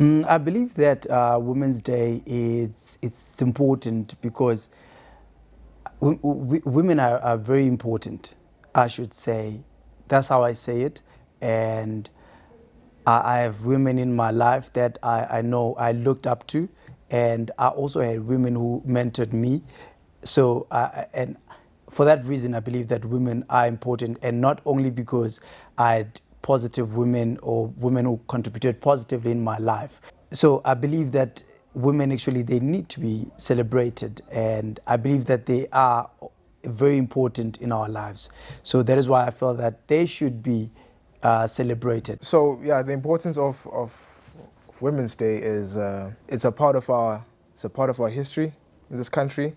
I believe that Women's Day it's important because women are very important. I should say, that's how I say it, and I have women in my life that I know I looked up to, and I also had women who mentored me. So and for that reason, I believe that women are important, and not only because I had positive women or women who contributed positively in my life. So I believe that women actually they need to be celebrated, and I believe that they are very important in our lives. So that is why I feel that they should be celebrated. So yeah, the importance of Women's Day is it's a part of our history in this country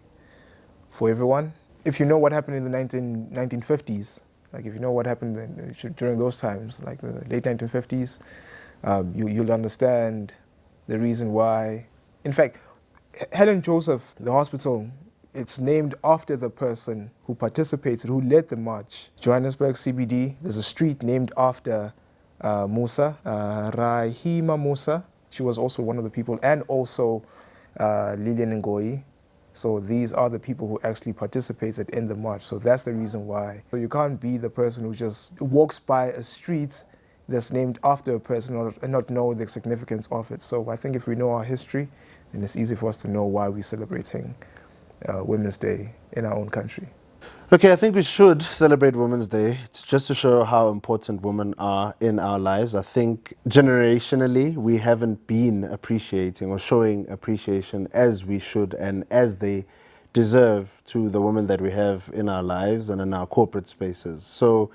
for everyone. If you know what happened in the 1950s, like if you know what happened during those times, like the late 1950s, you'll understand the reason why. In fact, Helen Joseph, the hospital, it's named after the person who participated, who led the march. Johannesburg CBD, there's a street named after Musa, Rahima Musa. She was also one of the people, and also Lilian Ngoyi. So these are the people who actually participated in the march. So that's the reason why. So you can't be the person who just walks by a street that's named after a person and not know the significance of it. So I think if we know our history, then it's easy for us to know why we're celebrating Women's Day in our own country. Okay, I think we should celebrate Women's Day. It's just to show how important women are in our lives. I think generationally, we haven't been appreciating or showing appreciation as we should and as they deserve to the women that we have in our lives and in our corporate spaces. So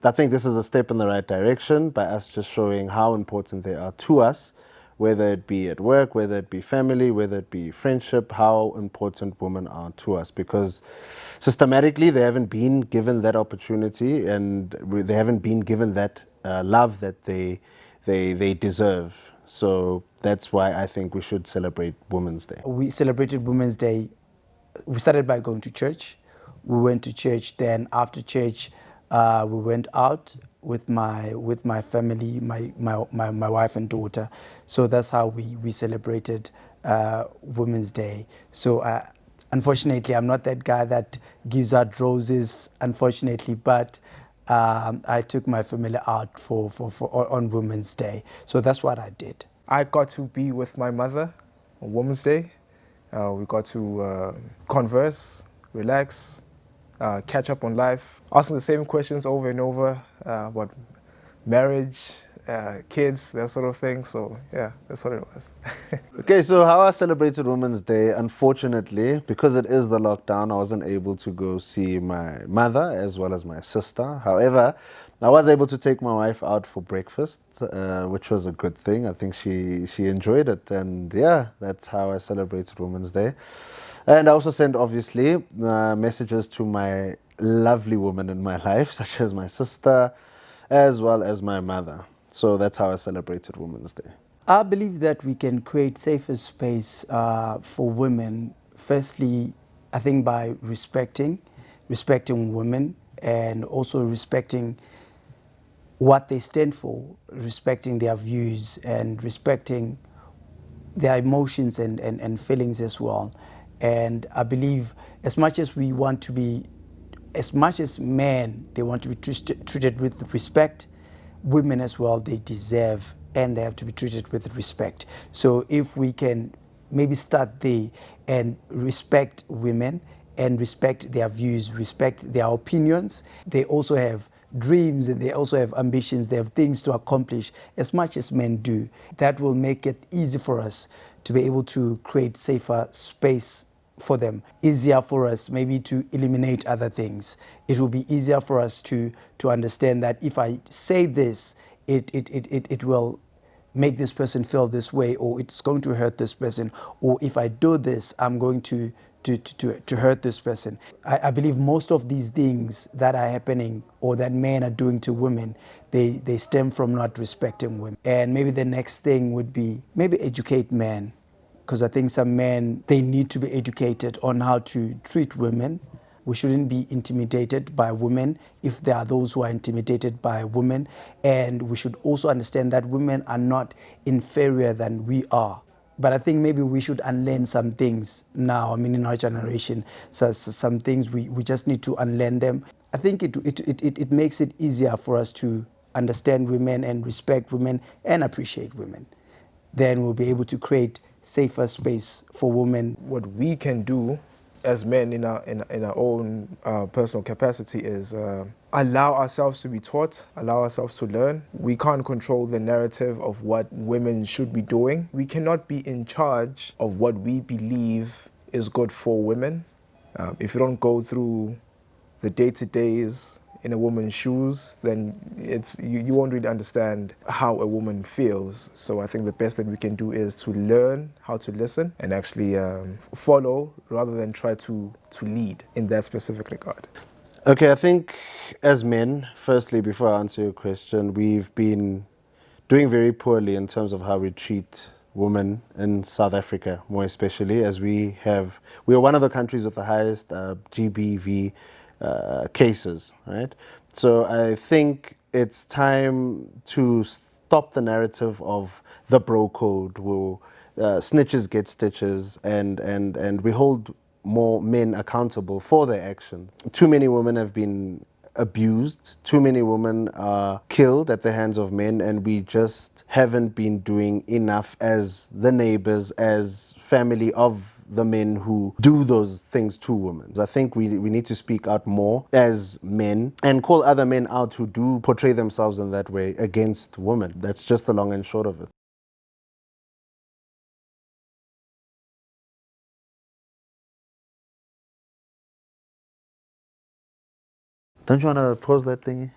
I think this is a step in the right direction by us just showing how important they are to us, whether it be at work, whether it be family, whether it be friendship, how important women are to us, because systematically they haven't been given that opportunity and they haven't been given that love that they deserve. So that's why I think we should celebrate Women's Day. We celebrated Women's Day. We started by going to church. We went to church. Then after church, we went out with my family, my wife and daughter. So that's how we celebrated Women's Day. So unfortunately, I'm not that guy that gives out roses, unfortunately, but I took my family out for on Women's Day. So that's what I did. I got to be with my mother on Women's Day. We got to converse, relax, catch up on life, asking the same questions over and over about marriage, kids, that sort of thing. So yeah, that's what it was. Okay, so how I celebrated Women's Day, unfortunately, because it is the lockdown, I wasn't able to go see my mother as well as my sister. However, I was able to take my wife out for breakfast, which was a good thing. I think she enjoyed it. And yeah, that's how I celebrated Women's Day. And I also sent, obviously, messages to my lovely women in my life, such as my sister, as well as my mother. So that's how I celebrated Women's Day. I believe that we can create safer space for women. Firstly, I think by respecting women, and also respecting what they stand for, respecting their views, and respecting their emotions and feelings as well. And I believe as much as we want to be, as much as men, they want to be treated with respect, women as well, they deserve and they have to be treated with respect. So if we can maybe start there and respect women and respect their views, respect their opinions, they also have dreams and they also have ambitions, they have things to accomplish as much as men do. That will make it easy for us to be able to create safer space for them. Easier for us maybe to eliminate other things. It will be easier for us to understand that if I say this, it will make this person feel this way, or it's going to hurt this person, or if I do this, I'm going to hurt this person. I believe most of these things that are happening or that men are doing to women, they stem from not respecting women. And maybe the next thing would be maybe educate men, because I think some men, they need to be educated on how to treat women, We shouldn't be intimidated by women if there are those who are intimidated by women. And we should also understand that women are not inferior than we are. But I think maybe we should unlearn some things now. I mean, in our generation, so some things we just need to unlearn them. I think it makes it easier for us to understand women and respect women and appreciate women. Then we'll be able to create safer space for women. What we can do as men in our own personal capacity is allow ourselves to be taught, allow ourselves to learn. We can't control the narrative of what women should be doing. We cannot be in charge of what we believe is good for women. If you don't go through the day-to-days in a woman's shoes, then you won't really understand how a woman feels. So I think the best that we can do is to learn how to listen and actually follow rather than try to lead in that specific regard. Okay, I think as men, firstly, before I answer your question, we've been doing very poorly in terms of how we treat women in South Africa, more especially, as we are one of the countries with the highest GBV cases, right? So I think it's time to stop the narrative of the bro code, where snitches get stitches, and we hold more men accountable for their actions. Too many women have been abused, too many women are killed at the hands of men, and we just haven't been doing enough as the neighbors, as family of the men who do those things to women. I think we need to speak out more as men and call other men out who do portray themselves in that way against women. That's just the long and short of it. Don't you want to pause that thingy?